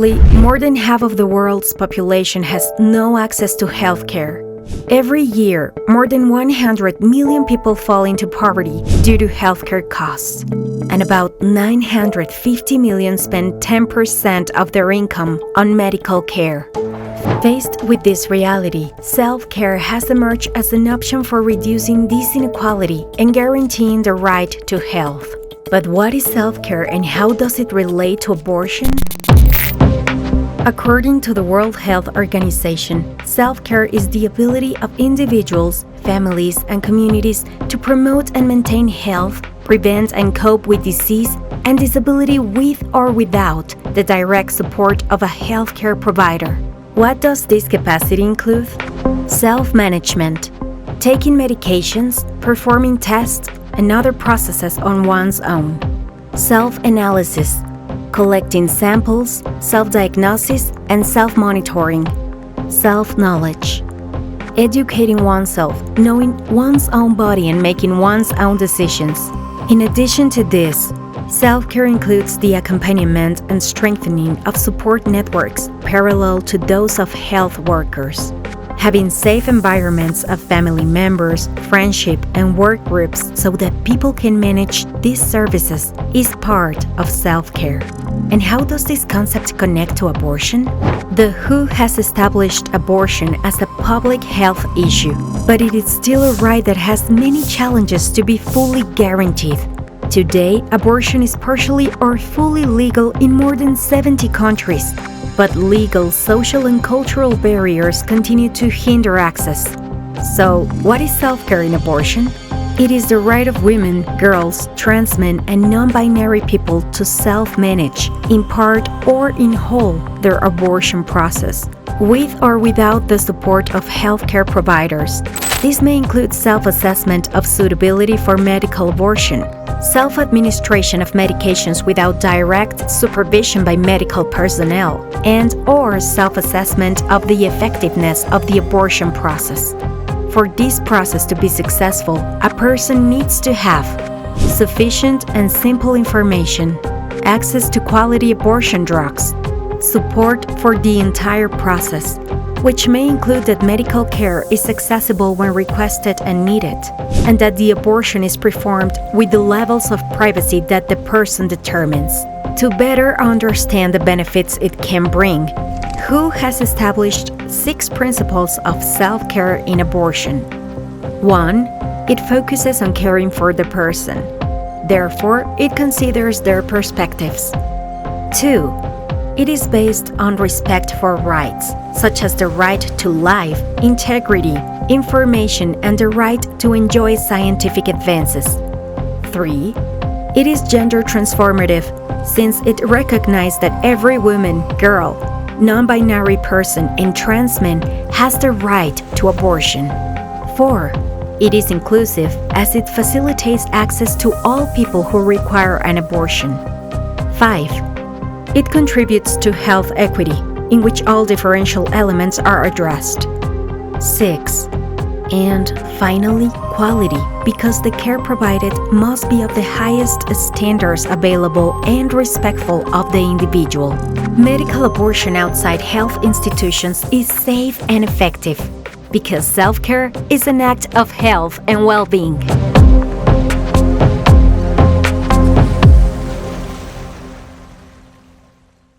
Currently, more than half of the world's population has no access to healthcare. Every year, more than 100 million people fall into poverty due to healthcare costs, and about 950 million spend 10% of their income on medical care. Faced with this reality, self-care has emerged as an option for reducing this inequality and guaranteeing the right to health. But what is self-care and how does it relate to abortion? According to the World Health Organization, self-care is the ability of individuals, families, and communities to promote and maintain health, prevent and cope with disease and disability with or without the direct support of a healthcare provider. What does this capacity include? Self-management, taking medications, performing tests, and other processes on one's own. Self-analysis, collecting samples, self-diagnosis, and self-monitoring. Self-knowledge, educating oneself, knowing one's own body and making one's own decisions. In addition to this, self-care includes the accompaniment and strengthening of support networks parallel to those of health workers. Having safe environments of family members, friendship, and work groups so that people can manage these services is part of self-care. And how does this concept connect to abortion? The WHO has established abortion as a public health issue, but it is still a right that has many challenges to be fully guaranteed. Today, abortion is partially or fully legal in more than 70 countries, but legal, social, and cultural barriers continue to hinder access. So, what is self-care in abortion? It is the right of women, girls, trans men, and non-binary people to self-manage, in part or in whole, their abortion process, with or without the support of healthcare providers. This may include self-assessment of suitability for medical abortion, self-administration of medications without direct supervision by medical personnel, and/or self-assessment of the effectiveness of the abortion process. For this process to be successful, a person needs to have sufficient and simple information, access to quality abortion drugs, support for the entire process, which may include that medical care is accessible when requested and needed, and that the abortion is performed with the levels of privacy that the person determines. To better understand the benefits it can bring, WHO has established 6 principles of self-care in abortion. 1. It focuses on caring for the person. Therefore, it considers their perspectives. 2. It is based on respect for rights, such as the right to life, integrity, information, and the right to enjoy scientific advances. 3. It is gender transformative, since it recognizes that every woman, girl, non-binary person, and trans man has the right to abortion. 4. It is inclusive, as it facilitates access to all people who require an abortion. 5. It contributes to health equity, in which all differential elements are addressed. 6. And finally, quality, because the care provided must be of the highest standards available and respectful of the individual. Medical abortion outside health institutions is safe and effective, because self-care is an act of health and well-being.